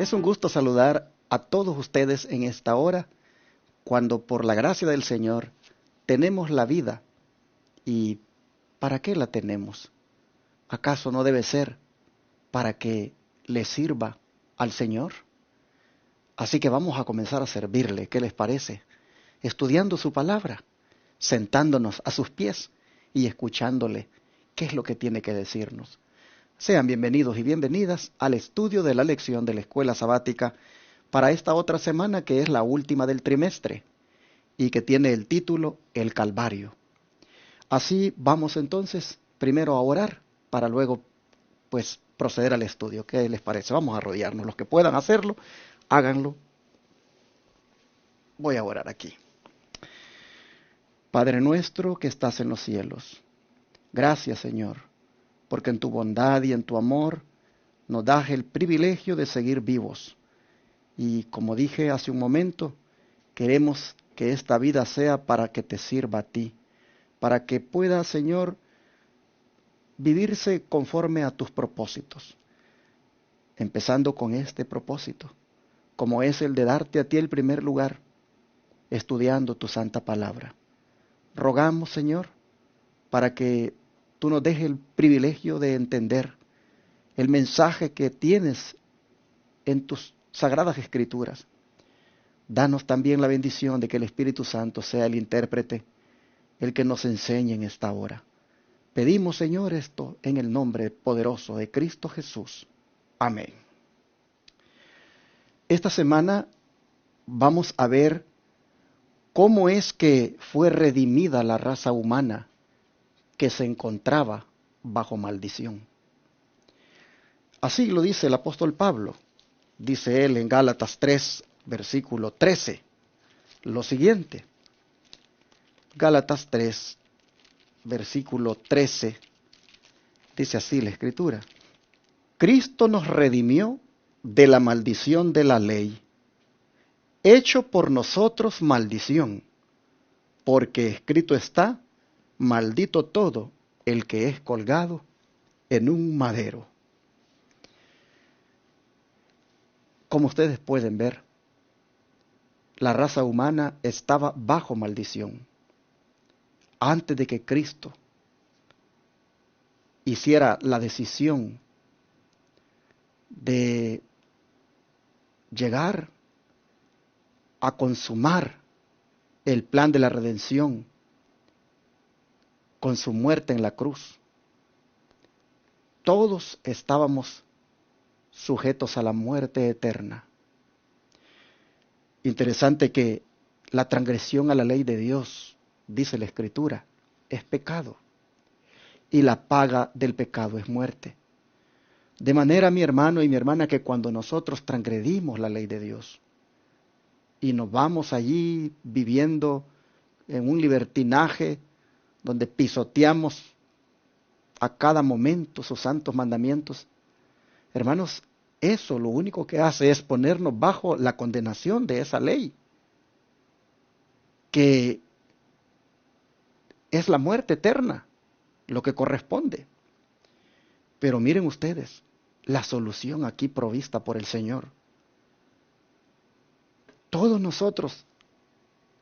Es un gusto saludar a todos ustedes en esta hora, cuando por la gracia del Señor tenemos la vida. ¿Y para qué la tenemos? ¿Acaso no debe ser para que le sirva al Señor? Así que vamos a comenzar a servirle, ¿qué les parece? Estudiando su palabra, sentándonos a sus pies y escuchándole qué es lo que tiene que decirnos. Sean bienvenidos y bienvenidas al estudio de la lección de la escuela sabática para esta otra semana, que es la última del trimestre y que tiene el título El Calvario. Así vamos entonces primero a orar para luego proceder al estudio. ¿Qué les parece? Vamos a arrodillarnos. Los que puedan hacerlo, háganlo. Voy a orar aquí. Padre nuestro que estás en los cielos, gracias, Señor, porque en tu bondad y en tu amor nos das el privilegio de seguir vivos. Y como dije hace un momento, queremos que esta vida sea para que te sirva a ti, para que pueda, Señor, vivirse conforme a tus propósitos, empezando con este propósito, como es el de darte a ti el primer lugar, estudiando tu santa palabra. Rogamos, Señor, para que tú nos dejes el privilegio de entender el mensaje que tienes en tus sagradas escrituras. Danos también la bendición de que el Espíritu Santo sea el intérprete, el que nos enseñe en esta hora. Pedimos, Señor, esto en el nombre poderoso de Cristo Jesús. Amén. Esta semana vamos a ver cómo es que fue redimida la raza humana que se encontraba bajo maldición. Así lo dice el apóstol Pablo. Dice él en Gálatas 3, versículo 13, lo siguiente. Gálatas 3, versículo 13, dice así la Escritura. Cristo nos redimió de la maldición de la ley, hecho por nosotros maldición, porque escrito está, maldito todo el que es colgado en un madero. Como ustedes pueden ver, la raza humana estaba bajo maldición antes de que Cristo hiciera la decisión de llegar a consumar el plan de la redención con su muerte en la cruz. Todos estábamos sujetos a la muerte eterna. Interesante que la transgresión a la ley de Dios, dice la Escritura, es pecado. Y la paga del pecado es muerte. De manera, mi hermano y mi hermana, que cuando nosotros transgredimos la ley de Dios y nos vamos allí viviendo en un libertinaje donde pisoteamos a cada momento sus santos mandamientos, hermanos, eso lo único que hace es ponernos bajo la condenación de esa ley, que es la muerte eterna, lo que corresponde. Pero miren ustedes, la solución aquí provista por el Señor. Todos nosotros,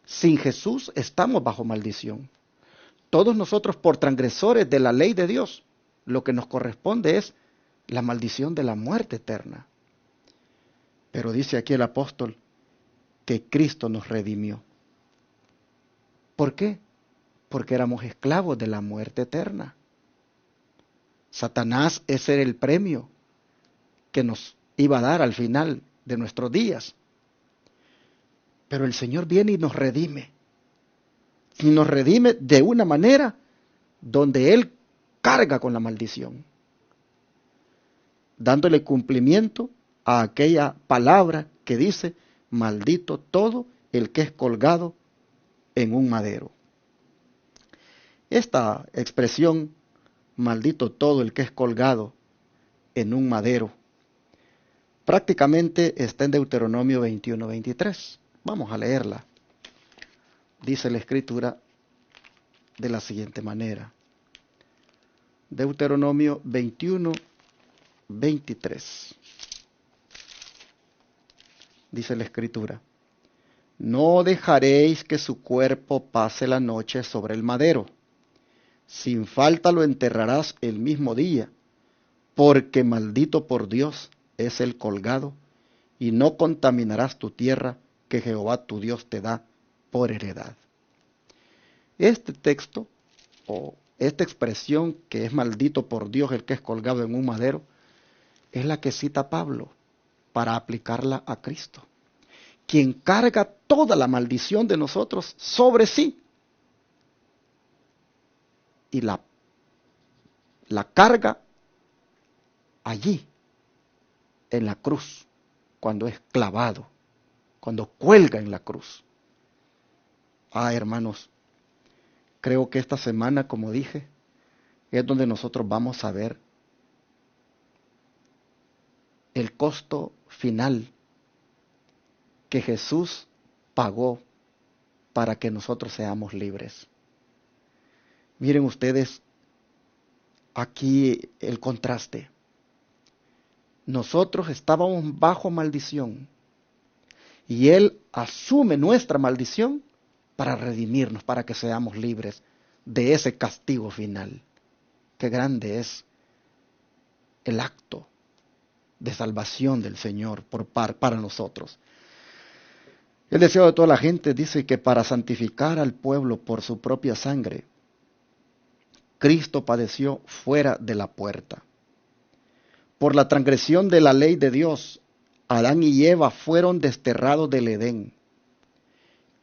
sin Jesús, estamos bajo maldición. Todos nosotros, por transgresores de la ley de Dios, lo que nos corresponde es la maldición de la muerte eterna. Pero dice aquí el apóstol que Cristo nos redimió. ¿Por qué? Porque éramos esclavos de la muerte eterna. Satanás, ese era el premio que nos iba a dar al final de nuestros días. Pero el Señor viene y nos redime. Y nos redime de una manera donde Él carga con la maldición, dándole cumplimiento a aquella palabra que dice, maldito todo el que es colgado en un madero. Esta expresión, maldito todo el que es colgado en un madero, prácticamente está en Deuteronomio 21:23. Vamos a leerla. Dice la Escritura de la siguiente manera. Deuteronomio 21:23. dice la Escritura. No dejaréis que su cuerpo pase la noche sobre el madero. Sin falta lo enterrarás el mismo día, porque maldito por Dios es el colgado, y no contaminarás tu tierra que Jehová tu Dios te da por heredad. Este texto, o esta expresión que es maldito por Dios el que es colgado en un madero, es la que cita Pablo para aplicarla a Cristo, quien carga toda la maldición de nosotros sobre sí y la carga allí, en la cruz, cuando es clavado, cuando cuelga en la cruz. Hermanos, creo que esta semana, como dije, es donde nosotros vamos a ver el costo final que Jesús pagó para que nosotros seamos libres. Miren ustedes aquí el contraste. Nosotros estábamos bajo maldición y Él asume nuestra maldición para redimirnos, para que seamos libres de ese castigo final. Qué grande es el acto de salvación del Señor para nosotros. El deseo de toda la gente dice que para santificar al pueblo por su propia sangre, Cristo padeció fuera de la puerta. Por la transgresión de la ley de Dios, Adán y Eva fueron desterrados del Edén.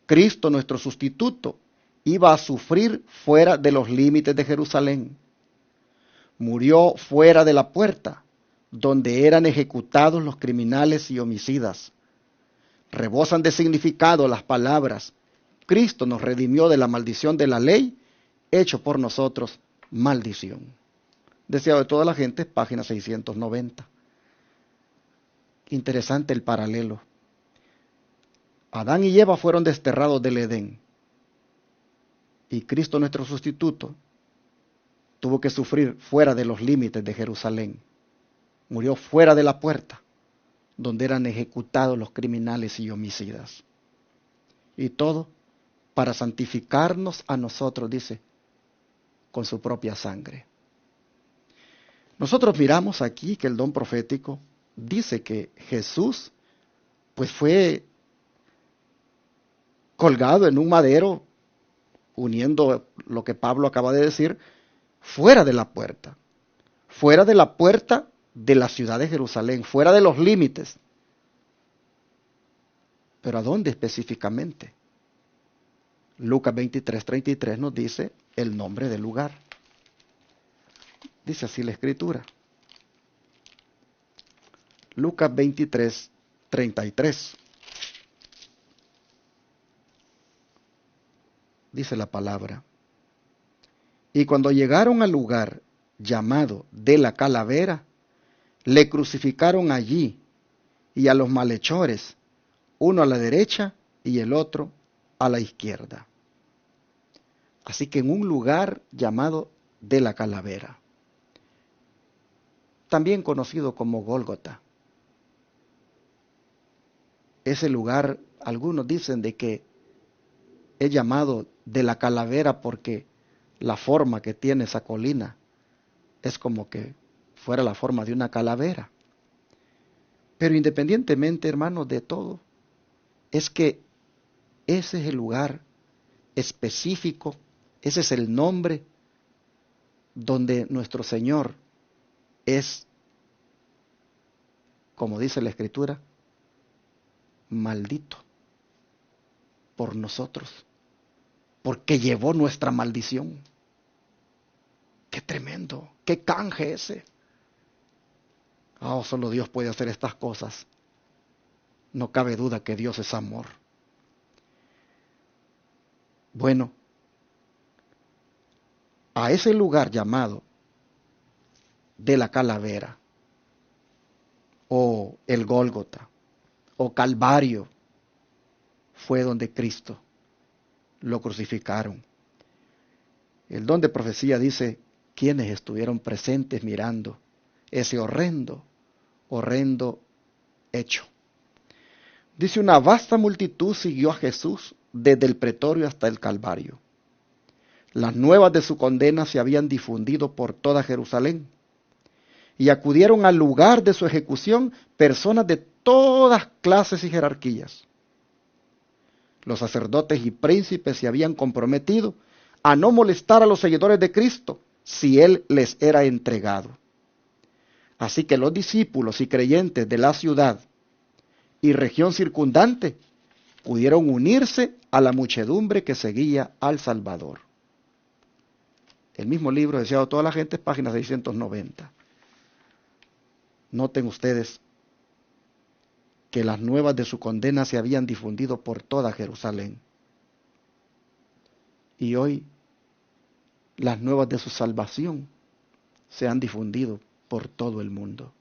Cristo, nuestro sustituto, iba a sufrir fuera de los límites de Jerusalén. Murió fuera de la puerta, donde eran ejecutados los criminales y homicidas. Rebosan de significado las palabras: Cristo nos redimió de la maldición de la ley, hecho por nosotros maldición. Deseado de toda la gente, página 690. Interesante el paralelo. Adán y Eva fueron desterrados del Edén. Y Cristo, nuestro sustituto, tuvo que sufrir fuera de los límites de Jerusalén. Murió fuera de la puerta, donde eran ejecutados los criminales y homicidas. Y todo para santificarnos a nosotros, dice, con su propia sangre. Nosotros miramos aquí que el don profético dice que Jesús pues fue colgado en un madero, uniendo lo que Pablo acaba de decir, fuera de la puerta de la ciudad de Jerusalén, fuera de los límites. ¿Pero a dónde específicamente? Lucas 23:33 nos dice el nombre del lugar. Dice así la Escritura. Lucas 23:33. Dice la palabra: y cuando llegaron al lugar llamado de la calavera, le crucificaron allí, y a los malhechores, uno a la derecha y el otro a la izquierda. Así que en un lugar llamado de la calavera, también conocido como Gólgota. Ese lugar, algunos dicen de que es llamado de la calavera porque la forma que tiene esa colina es como que fuera la forma de una calavera. Pero independientemente, hermanos, de todo, es que ese es el lugar específico, ese es el nombre donde nuestro Señor es, como dice la Escritura, maldito por nosotros, porque llevó nuestra maldición. ¡Qué tremendo! ¡Qué canje ese! Solo Dios puede hacer estas cosas. No cabe duda que Dios es amor. Bueno, a ese lugar llamado de la calavera, o el Gólgota, o Calvario, fue donde Cristo lo crucificaron. El don de profecía dice quienes estuvieron presentes mirando ese horrendo hecho. Dice, una vasta multitud siguió a Jesús desde el pretorio hasta el Calvario. Las nuevas de su condena se habían difundido por toda Jerusalén y acudieron al lugar de su ejecución personas de todas clases y jerarquías. Los sacerdotes y príncipes se habían comprometido a no molestar a los seguidores de Cristo si Él les era entregado. Así que los discípulos y creyentes de la ciudad y región circundante pudieron unirse a la muchedumbre que seguía al Salvador. El mismo libro, Deseado de toda la gente, página 690. Noten ustedes que las nuevas de su condena se habían difundido por toda Jerusalén. Y hoy las nuevas de su salvación se han difundido por todo el mundo.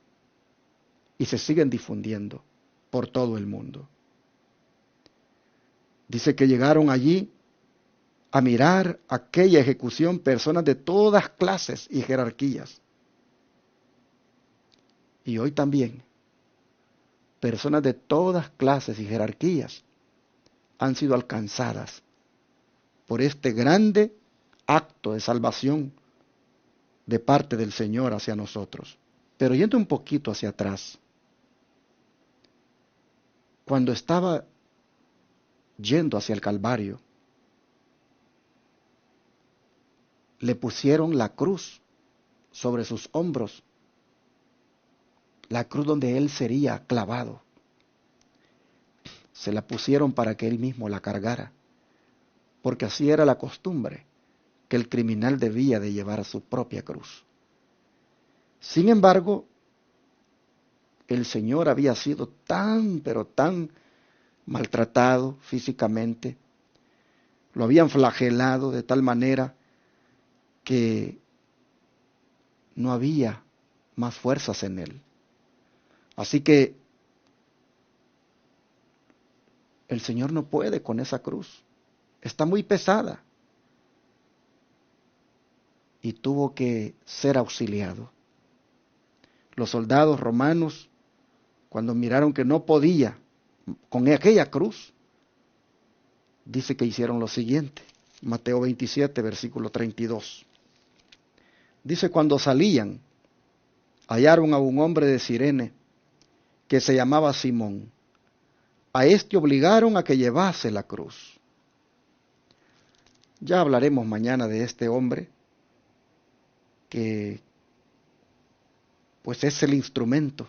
Y se siguen difundiendo por todo el mundo. Dice que llegaron allí a mirar aquella ejecución personas de todas clases y jerarquías. Y hoy también, personas de todas clases y jerarquías han sido alcanzadas por este grande acto de salvación de parte del Señor hacia nosotros. Pero yendo un poquito hacia atrás, cuando estaba yendo hacia el Calvario, le pusieron la cruz sobre sus hombros, la cruz donde él sería clavado. Se la pusieron para que él mismo la cargara, porque así era la costumbre, que el criminal debía de llevar su propia cruz. Sin embargo, el Señor había sido tan, pero tan maltratado físicamente, lo habían flagelado de tal manera que no había más fuerzas en él. Así que el Señor no puede con esa cruz, está muy pesada, y tuvo que ser auxiliado. Los soldados romanos, cuando miraron que no podía con aquella cruz, dice que hicieron lo siguiente. Mateo 27, versículo 32. Dice, cuando salían, hallaron a un hombre de Cirene que se llamaba Simón. A este obligaron a que llevase la cruz. Ya hablaremos mañana de este hombre, que pues es el instrumento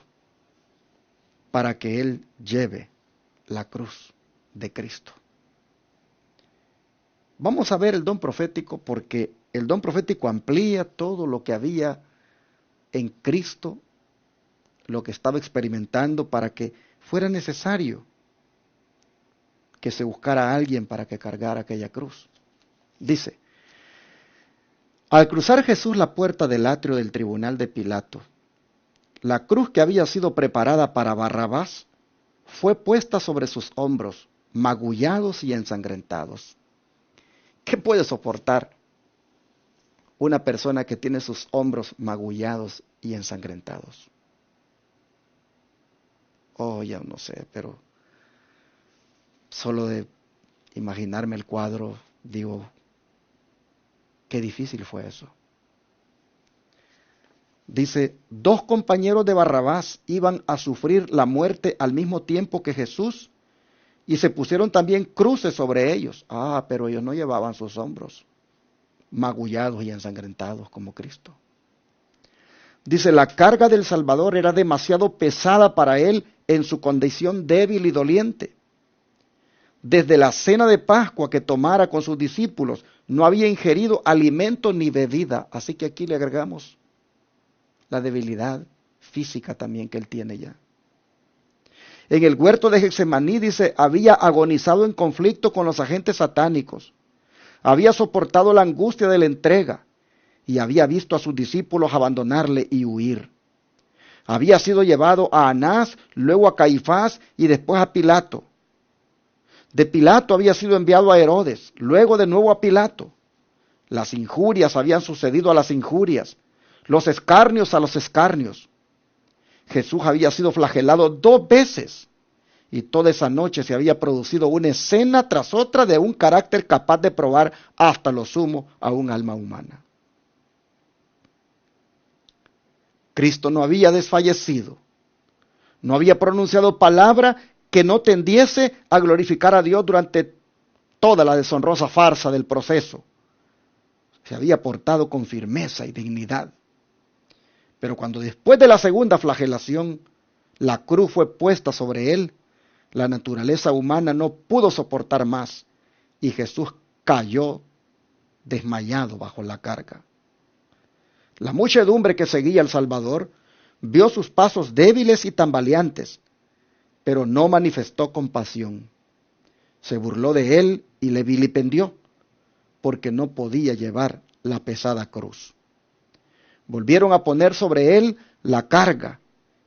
para que él lleve la cruz de Cristo. Vamos a ver el don profético, porque el don profético amplía todo lo que había en Cristo, lo que estaba experimentando, para que fuera necesario que se buscara a alguien para que cargara aquella cruz. Dice, al cruzar Jesús la puerta del atrio del tribunal de Pilato, la cruz que había sido preparada para Barrabás fue puesta sobre sus hombros, magullados y ensangrentados. ¿Qué puede soportar una persona que tiene sus hombros magullados y ensangrentados? Oh, ya no sé, pero solo de imaginarme el cuadro, digo, qué difícil fue eso. Dice, 2 compañeros de Barrabás iban a sufrir la muerte al mismo tiempo que Jesús, y se pusieron también cruces sobre ellos. Ah, pero ellos no llevaban sus hombros magullados y ensangrentados como Cristo. Dice, la carga del Salvador era demasiado pesada para él en su condición débil y doliente. Desde la cena de Pascua que tomara con sus discípulos, no había ingerido alimento ni bebida. Así que aquí le agregamos la debilidad física también que él tiene ya. En el huerto de Getsemaní, dice, había agonizado en conflicto con los agentes satánicos. Había soportado la angustia de la entrega y había visto a sus discípulos abandonarle y huir. Había sido llevado a Anás, luego a Caifás y después a Pilato. De Pilato había sido enviado a Herodes, luego de nuevo a Pilato. Las injurias habían sucedido a las injurias, los escarnios a los escarnios. Jesús había sido flagelado 2 veces y toda esa noche se había producido una escena tras otra de un carácter capaz de probar hasta lo sumo a un alma humana. Cristo no había desfallecido, no había pronunciado palabra que no tendiese a glorificar a Dios durante toda la deshonrosa farsa del proceso. Se había portado con firmeza y dignidad. Pero cuando después de la segunda flagelación, la cruz fue puesta sobre él, la naturaleza humana no pudo soportar más y Jesús cayó desmayado bajo la carga. La muchedumbre que seguía al Salvador vio sus pasos débiles y tambaleantes, pero no manifestó compasión. Se burló de él y le vilipendió, porque no podía llevar la pesada cruz. Volvieron a poner sobre él la carga,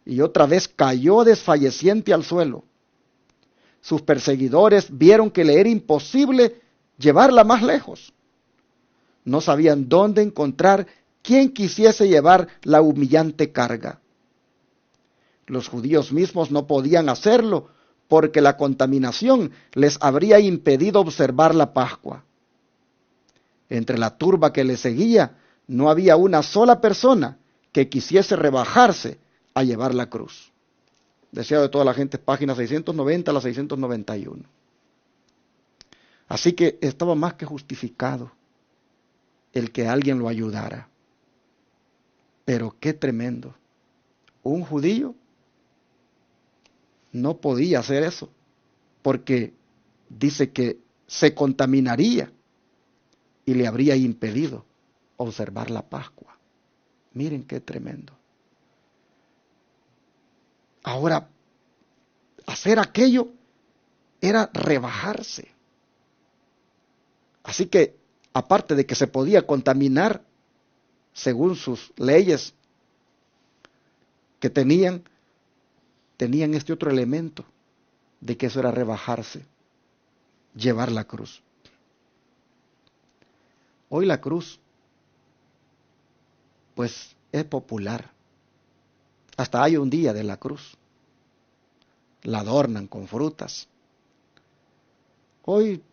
y otra vez cayó desfalleciente al suelo. Sus perseguidores vieron que le era imposible llevarla más lejos. No sabían dónde encontrar quien quisiese llevar la humillante carga. Los judíos mismos no podían hacerlo porque la contaminación les habría impedido observar la Pascua. Entre la turba que le seguía no había una sola persona que quisiese rebajarse a llevar la cruz. Deseo de toda la gente, página 690 a la 691. Así que estaba más que justificado el que alguien lo ayudara. Pero qué tremendo. Un judío no podía hacer eso, porque dice que se contaminaría y le habría impedido observar la Pascua. Miren qué tremendo. Ahora, hacer aquello era rebajarse. Así que, aparte de que se podía contaminar, según sus leyes que tenían este otro elemento de que eso era rebajarse, llevar la cruz. Hoy la cruz, pues, es popular. Hasta hay un día de la cruz. La adornan con frutas. Hoy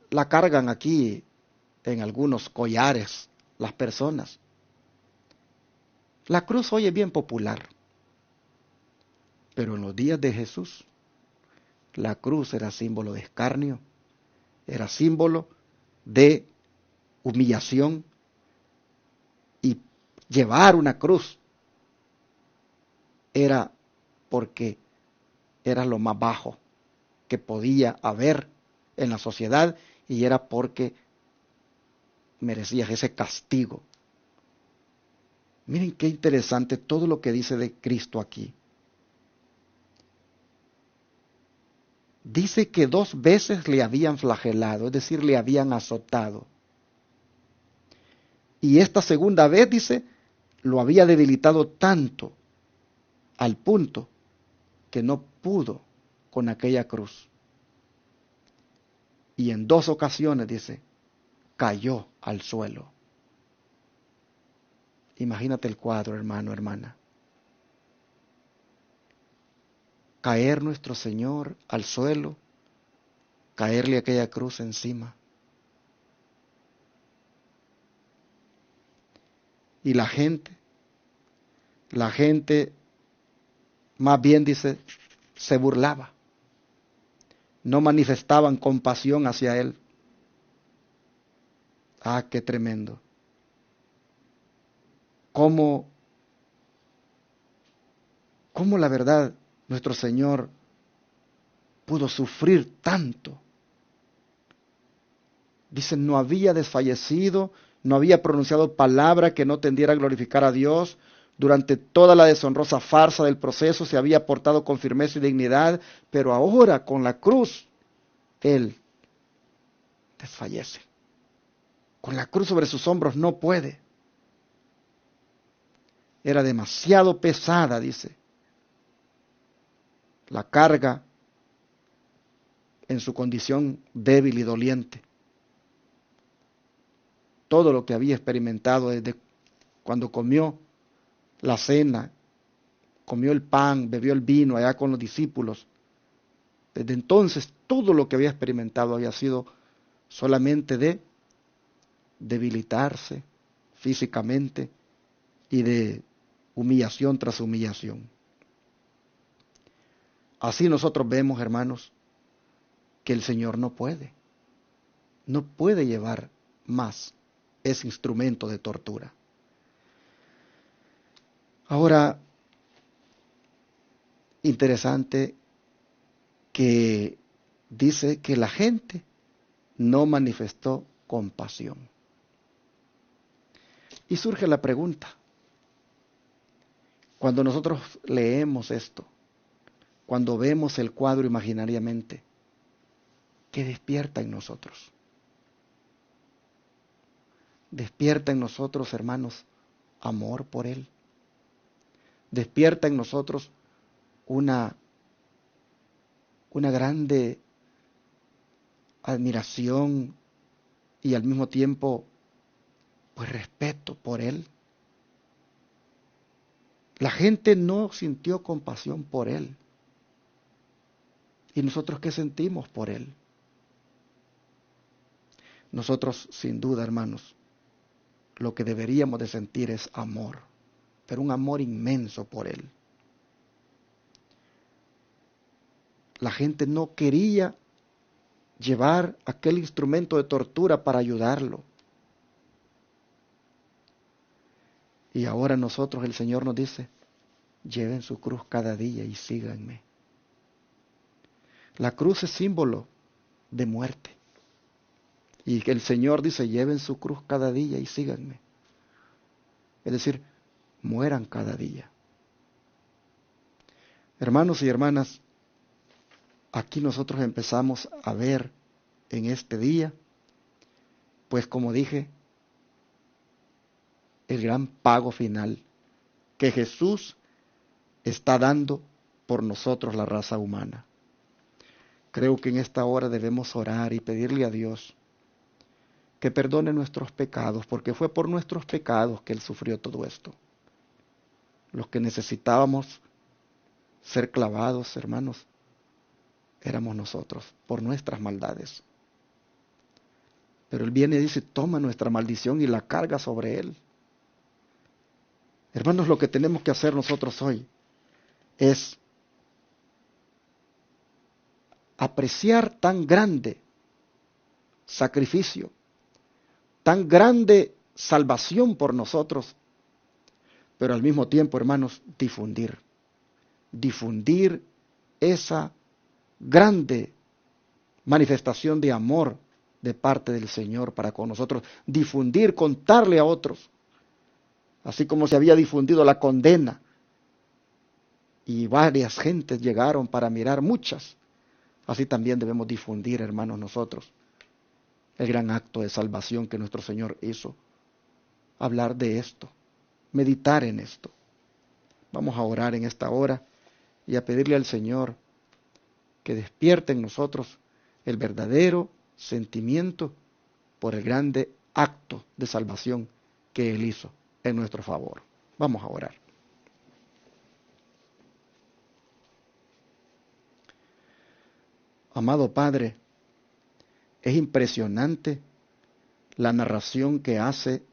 la cargan aquí en algunos collares las personas. La cruz hoy es bien popular. Pero en los días de Jesús, la cruz era símbolo de escarnio, era símbolo de humillación, y llevar una cruz era porque era lo más bajo que podía haber en la sociedad y era porque merecías ese castigo. Miren qué interesante todo lo que dice de Cristo aquí. Dice que 2 veces le habían flagelado, es decir, le habían azotado. Y esta segunda vez, dice, lo había debilitado tanto al punto que no pudo con aquella cruz. Y en 2 ocasiones, dice, cayó al suelo. Imagínate el cuadro, hermano, hermana. Caer nuestro Señor al suelo, caerle aquella cruz encima. Y la gente más bien, dice, se burlaba. No manifestaban compasión hacia él. Ah, qué tremendo. Cómo la verdad nuestro Señor pudo sufrir tanto. Dicen, no había desfallecido, no había pronunciado palabra que no tendiera a glorificar a Dios. Durante toda la deshonrosa farsa del proceso se había portado con firmeza y dignidad, pero ahora con la cruz, Él desfallece. Con la cruz sobre sus hombros no puede. Era demasiado pesada, dice, la carga en su condición débil y doliente. Todo lo que había experimentado desde cuando comió la cena, comió el pan, bebió el vino allá con los discípulos, Desde entonces todo lo que había experimentado había sido solamente de debilitarse físicamente y de humillación tras humillación. Así nosotros vemos, hermanos, que el Señor no puede llevar más ese instrumento de tortura. Ahora, interesante que dice que la gente no manifestó compasión. Y surge la pregunta, cuando nosotros leemos esto, cuando vemos el cuadro imaginariamente, ¿qué despierta en nosotros? Despierta en nosotros, hermanos, amor por Él. Despierta en nosotros una grande admiración y al mismo tiempo, pues respeto por Él. La gente no sintió compasión por Él. ¿Y nosotros qué sentimos por Él? Nosotros, sin duda, hermanos, lo que deberíamos de sentir es amor, pero un amor inmenso por Él. La gente no quería llevar aquel instrumento de tortura para ayudarlo. Y ahora nosotros, el Señor nos dice, lleven su cruz cada día y síganme. La cruz es símbolo de muerte. Y que el Señor dice, lleven su cruz cada día y síganme. Es decir, mueran cada día. Hermanos y hermanas, aquí nosotros empezamos a ver en este día, pues como dije, el gran pago final que Jesús está dando por nosotros, la raza humana. Creo que en esta hora debemos orar y pedirle a Dios que perdone nuestros pecados, porque fue por nuestros pecados que Él sufrió todo esto. Los que necesitábamos ser clavados, hermanos, éramos nosotros, por nuestras maldades. Pero Él viene y dice, toma nuestra maldición y la carga sobre Él. Hermanos, lo que tenemos que hacer nosotros hoy es apreciar tan grande sacrificio, tan grande salvación por nosotros, pero al mismo tiempo, hermanos, difundir esa grande manifestación de amor de parte del Señor para con nosotros, difundir, contarle a otros, así como se había difundido la condena y varias gentes llegaron para mirar, muchas, así también debemos difundir, hermanos, nosotros el gran acto de salvación que nuestro Señor hizo. Hablar de esto, meditar en esto. Vamos a orar en esta hora y a pedirle al Señor que despierte en nosotros el verdadero sentimiento por el grande acto de salvación que Él hizo en nuestro favor. Vamos a orar. Amado Padre, es impresionante la narración que hace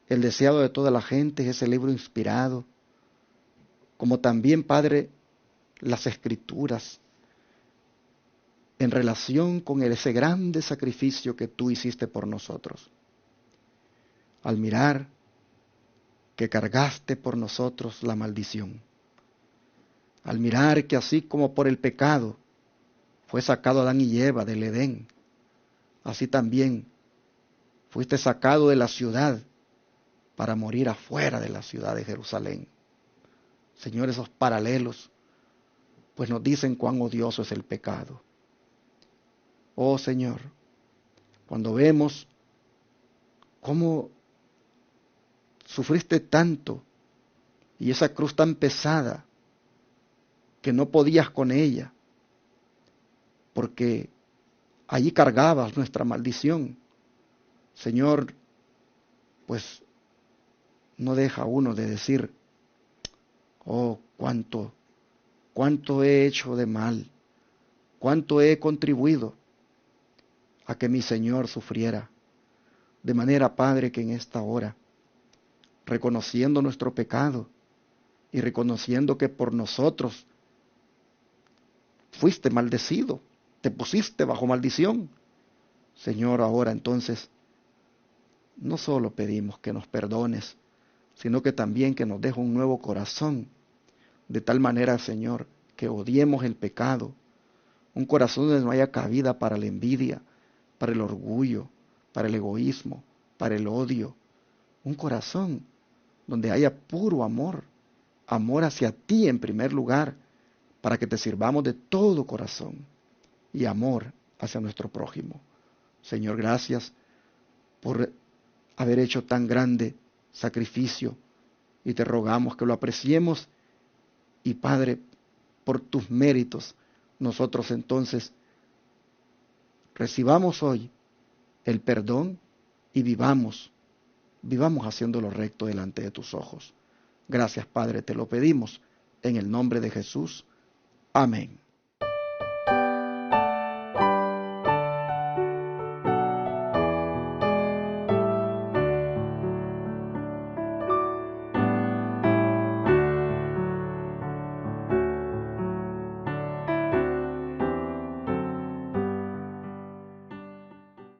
el deseado de toda la gente, ese libro inspirado, como también, Padre, las escrituras en relación con ese grande sacrificio que tú hiciste por nosotros. Al mirar que cargaste por nosotros la maldición, al mirar que así como por el pecado fue sacado Adán y Eva del Edén, así también fuiste sacado de la ciudad para morir afuera de la ciudad de Jerusalén. Señor, esos paralelos pues nos dicen cuán odioso es el pecado. Oh Señor, cuando vemos cómo sufriste tanto y esa cruz tan pesada que no podías con ella, porque allí cargabas nuestra maldición. Señor, pues no deja uno de decir, oh, cuánto he hecho de mal, cuánto he contribuido a que mi Señor sufriera. De manera, Padre, que en esta hora, reconociendo nuestro pecado y reconociendo que por nosotros fuiste maldecido, te pusiste bajo maldición, Señor, ahora entonces, no solo pedimos que nos perdones, sino que también que nos dejes un nuevo corazón, de tal manera, Señor, que odiemos el pecado, un corazón donde no haya cabida para la envidia, para el orgullo, para el egoísmo, para el odio, un corazón donde haya puro amor, amor hacia ti en primer lugar, para que te sirvamos de todo corazón, y amor hacia nuestro prójimo. Señor, gracias por haber hecho tan grande sacrificio, y te rogamos que lo apreciemos, y Padre, por tus méritos, nosotros entonces recibamos hoy el perdón y vivamos haciendo lo recto delante de tus ojos. Gracias, Padre, te lo pedimos en el nombre de Jesús. Amén.